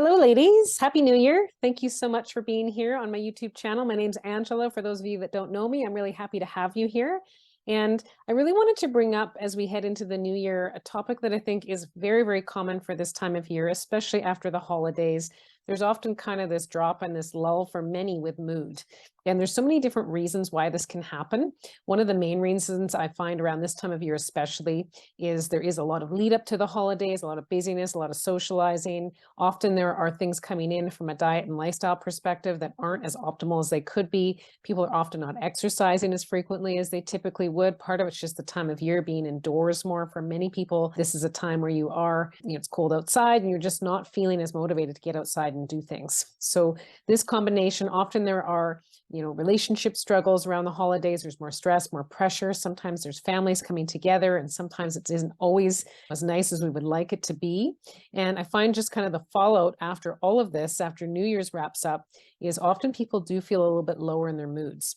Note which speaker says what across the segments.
Speaker 1: Hello, ladies. Happy New Year. Thank you so much for being here on my YouTube channel. My name's Angela. For those of you that don't know me, I'm really happy to have you here. And I really wanted to bring up, as we head into the new year, a topic that I think is very, very common for this time of year, especially after the holidays. There's often kind of this drop and this lull for many with mood. And there's so many different reasons why this can happen. One of the main reasons I find around this time of year especially is there is a lot of lead up to the holidays, a lot of busyness, a lot of socializing. Often there are things coming in from a diet and lifestyle perspective that aren't as optimal as they could be. People are often not exercising as frequently as they typically would. Part of it's just the time of year being indoors more. For many people, this is a time where you are, it's cold outside and you're just not feeling as motivated to get outside and do things. So this combination, often there are relationship struggles around the holidays. There's more stress, more pressure. Sometimes there's families coming together, and sometimes it isn't always as nice as we would like it to be. And I find just kind of the fallout after all of this, after New Year's wraps up, is often people do feel a little bit lower in their moods.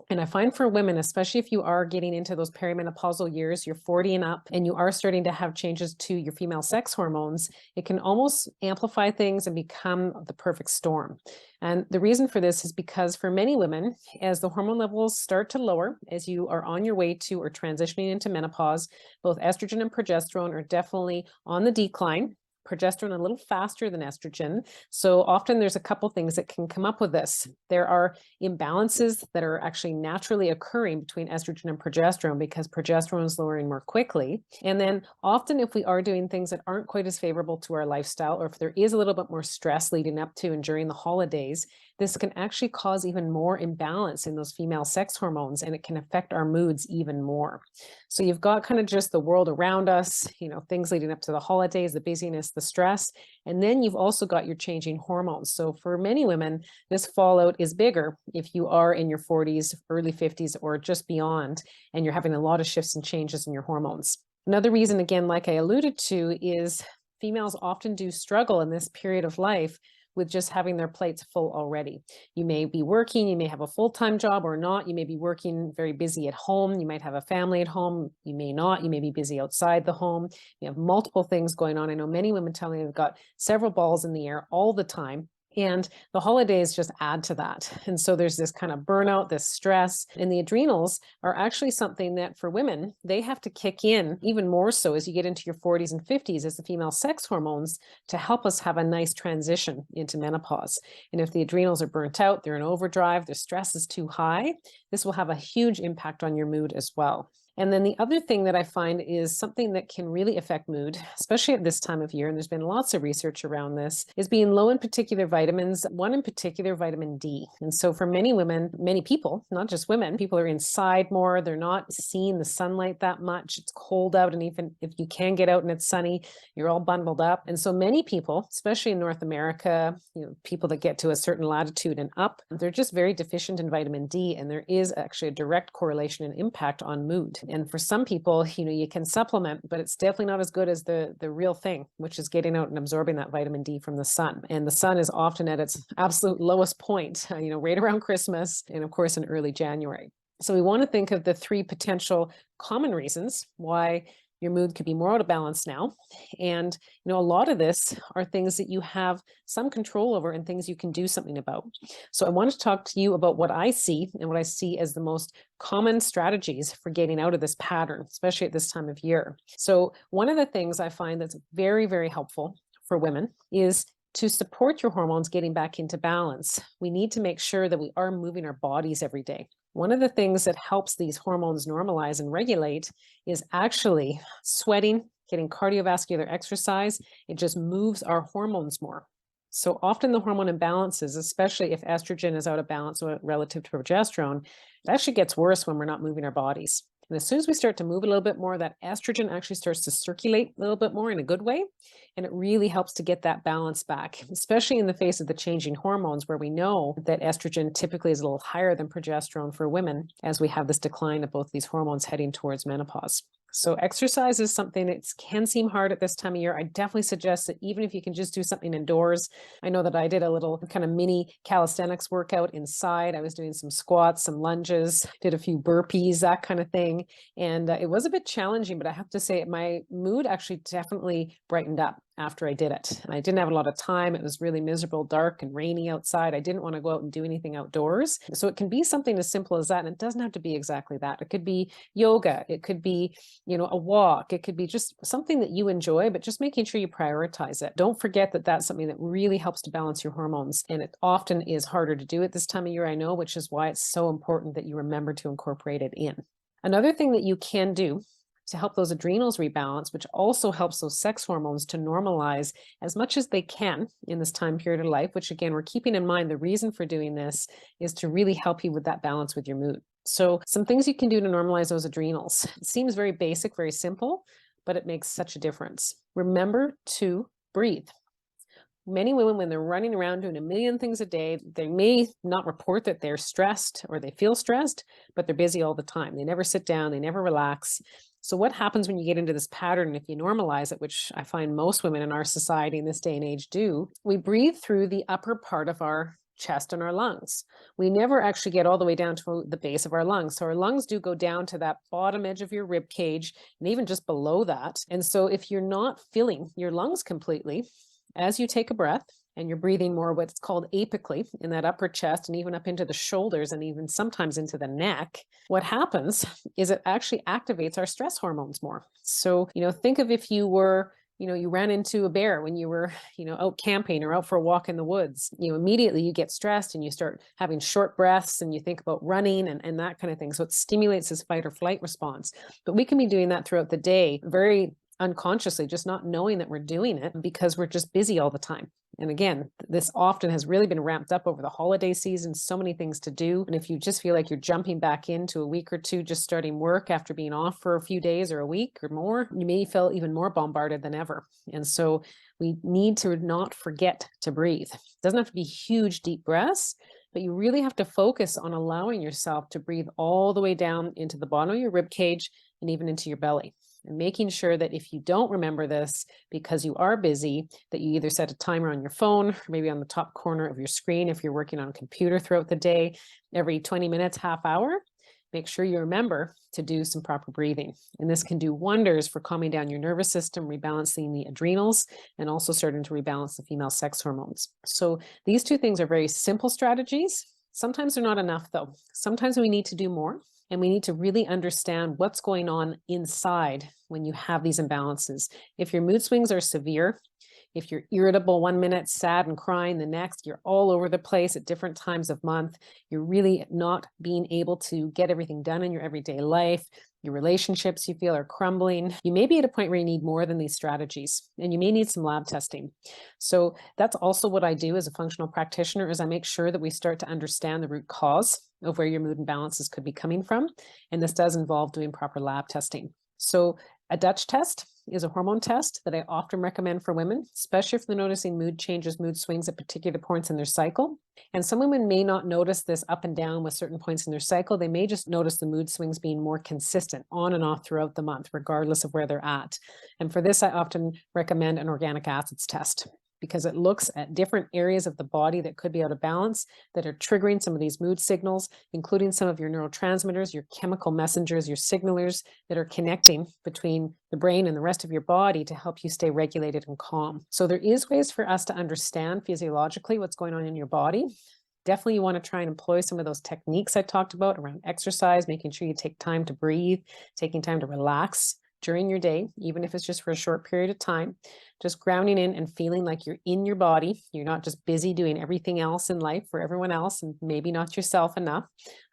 Speaker 1: And I find for women, especially if you are getting into those perimenopausal years, you're 40 and up, and you are starting to have changes to your female sex hormones, it can almost amplify things and become the perfect storm. And the reason for this is because for many women, as the hormone levels start to lower, as you are on your way to or transitioning into menopause, both estrogen and progesterone are definitely on the decline. Progesterone a little faster than estrogen. So often there's a couple things that can come up with this. There are imbalances that are actually naturally occurring between estrogen and progesterone because progesterone is lowering more quickly. And then often if we are doing things that aren't quite as favorable to our lifestyle, or if there is a little bit more stress leading up to and during the holidays, this can actually cause even more imbalance in those female sex hormones, and it can affect our moods even more. So you've got kind of just the world around us, things leading up to the holidays, the busyness, the stress, and then you've also got your changing hormones. So for many women, this fallout is bigger if you are in your 40s, early 50s, or just beyond, and you're having a lot of shifts and changes in your hormones. Another reason, again, like I alluded to, is females often do struggle in this period of life with just having their plates full already. You may be working, you may have a full-time job or not, you may be working very busy at home, you might have a family at home, you may not, you may be busy outside the home, you have multiple things going on. I know many women tell me they've got several balls in the air all the time. And the holidays just add to that. And so there's this kind of burnout, this stress, and the adrenals are actually something that for women, they have to kick in even more so as you get into your 40s and 50s as the female sex hormones to help us have a nice transition into menopause. And if the adrenals are burnt out, they're in overdrive, their stress is too high, this will have a huge impact on your mood as well. And then the other thing that I find is something that can really affect mood, especially at this time of year, and there's been lots of research around this, is being low in particular vitamins, one in particular, vitamin D. And so for many women, many people, not just women, people are inside more, they're not seeing the sunlight that much, it's cold out, and even if you can get out and it's sunny, you're all bundled up. And so many people, especially in North America, people that get to a certain latitude and up, they're just very deficient in vitamin D, and there is actually a direct correlation and impact on mood. And for some people, you can supplement, but it's definitely not as good as the real thing, which is getting out and absorbing that vitamin D from the sun. And the sun is often at its absolute lowest point, right around Christmas and of course in early January. So we want to think of the three potential common reasons why your mood could be more out of balance now. And, a lot of this are things that you have some control over and things you can do something about. So I want to talk to you about what I see and what I see as the most common strategies for getting out of this pattern, especially at this time of year. So one of the things I find that's very, very helpful for women is to support your hormones getting back into balance. We need to make sure that we are moving our bodies every day. One of the things that helps these hormones normalize and regulate is actually sweating, getting cardiovascular exercise. It just moves our hormones more. So often the hormone imbalances, especially if estrogen is out of balance relative to progesterone, it actually gets worse when we're not moving our bodies. And as soon as we start to move a little bit more, that estrogen actually starts to circulate a little bit more in a good way. And it really helps to get that balance back, especially in the face of the changing hormones, where we know that estrogen typically is a little higher than progesterone for women as we have this decline of both these hormones heading towards menopause. So exercise is something that can seem hard at this time of year. I definitely suggest that even if you can just do something indoors. I know that I did a little kind of mini calisthenics workout inside. I was doing some squats, some lunges, did a few burpees, that kind of thing. And it was a bit challenging, but I have to say my mood actually definitely brightened up. after I did it. And I didn't have a lot of time. It was really miserable, dark and rainy outside. I didn't want to go out and do anything outdoors. So it can be something as simple as that. And it doesn't have to be exactly that. It could be yoga. It could be, a walk. It could be just something that you enjoy, but just making sure you prioritize it. Don't forget that that's something that really helps to balance your hormones. And it often is harder to do at this time of year, I know, which is why it's so important that you remember to incorporate it in. Another thing that you can do to help those adrenals rebalance, which also helps those sex hormones to normalize as much as they can in this time period of life, which again, we're keeping in mind the reason for doing this is to really help you with that balance with your mood. So some things you can do to normalize those adrenals. It seems very basic, very simple, but it makes such a difference. Remember to breathe. Many women, when they're running around doing a million things a day, they may not report that they're stressed or they feel stressed, but they're busy all the time. They never sit down, they never relax. So what happens when you get into this pattern, if you normalize it, which I find most women in our society in this day and age do, we breathe through the upper part of our chest and our lungs. We never actually get all the way down to the base of our lungs. So our lungs do go down to that bottom edge of your rib cage and even just below that. And so if you're not filling your lungs completely, as you take a breath and you're breathing more what's called apically in that upper chest and even up into the shoulders and even sometimes into the neck, what happens is it actually activates our stress hormones more. So, think of if you were, you ran into a bear when you were, out camping or out for a walk in the woods, immediately you get stressed and you start having short breaths and you think about running and that kind of thing. So it stimulates this fight or flight response. But we can be doing that throughout the day very unconsciously, just not knowing that we're doing it because we're just busy all the time. And again, this often has really been ramped up over the holiday season, so many things to do. And if you just feel like you're jumping back into a week or two, just starting work after being off for a few days or a week or more, you may feel even more bombarded than ever. And so we need to not forget to breathe. It doesn't have to be huge, deep breaths, but you really have to focus on allowing yourself to breathe all the way down into the bottom of your rib cage and even into your belly. And making sure that if you don't remember this because you are busy, that you either set a timer on your phone, or maybe on the top corner of your screen if you're working on a computer throughout the day, every 20 minutes, half hour, make sure you remember to do some proper breathing. And this can do wonders for calming down your nervous system, rebalancing the adrenals, and also starting to rebalance the female sex hormones. So these two things are very simple strategies. Sometimes they're not enough though. Sometimes we need to do more. And we need to really understand what's going on inside when you have these imbalances. If your mood swings are severe, if you're irritable 1 minute, sad and crying the next, you're all over the place at different times of month, you're really not being able to get everything done in your everyday life, your relationships you feel are crumbling, you may be at a point where you need more than these strategies and you may need some lab testing. So that's also what I do as a functional practitioner is I make sure that we start to understand the root cause of where your mood imbalances could be coming from. And this does involve doing proper lab testing. So a Dutch test is a hormone test that I often recommend for women, especially if they're noticing mood changes, mood swings at particular points in their cycle. And some women may not notice this up and down with certain points in their cycle. They may just notice the mood swings being more consistent on and off throughout the month, regardless of where they're at. And for this, I often recommend an organic acids test, because it looks at different areas of the body that could be out of balance, that are triggering some of these mood signals, including some of your neurotransmitters, your chemical messengers, your signalers that are connecting between the brain and the rest of your body to help you stay regulated and calm. So there is ways for us to understand physiologically what's going on in your body. Definitely you want to try and employ some of those techniques I talked about around exercise, making sure you take time to breathe, taking time to relax during your day, even if it's just for a short period of time, just grounding in and feeling like you're in your body. You're not just busy doing everything else in life for everyone else and maybe not yourself enough.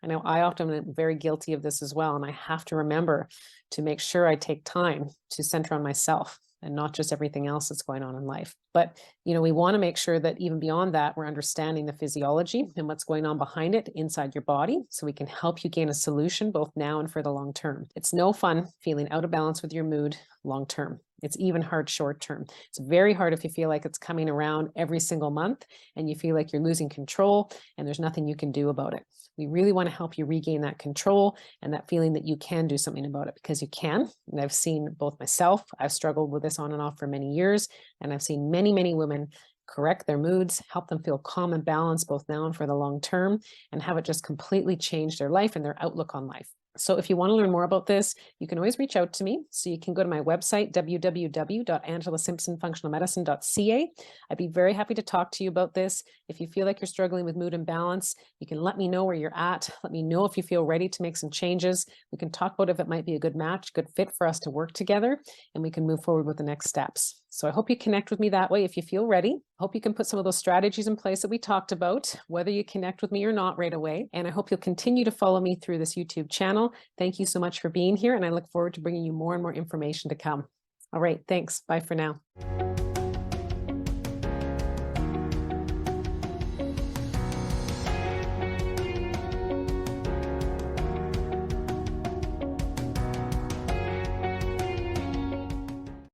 Speaker 1: I know I often am very guilty of this as well. And I have to remember to make sure I take time to center on myself and not just everything else that's going on in life. But, we want to make sure that even beyond that, we're understanding the physiology and what's going on behind it inside your body so we can help you gain a solution both now and for the long term. It's no fun feeling out of balance with your mood long term. It's even hard short term. It's very hard if you feel like it's coming around every single month and you feel like you're losing control and there's nothing you can do about it. We really want to help you regain that control and that feeling that you can do something about it, because you can. And I've seen both myself, I've struggled with this on and off for many years, and I've seen many, many women correct their moods, help them feel calm and balanced both now and for the long term, and have it just completely change their life and their outlook on life. So if you want to learn more about this, you can always reach out to me. So you can go to my website, www.angelasimpsonfunctionalmedicine.ca. I'd be very happy to talk to you about this. If you feel like you're struggling with mood imbalance, you can let me know where you're at. Let me know if you feel ready to make some changes. We can talk about if it might be a good match, good fit for us to work together, and we can move forward with the next steps. So I hope you connect with me that way if you feel ready. I hope you can put some of those strategies in place that we talked about, whether you connect with me or not right away. And I hope you'll continue to follow me through this YouTube channel. Thank you so much for being here, and I look forward to bringing you more and more information to come. All right, thanks. Bye for now.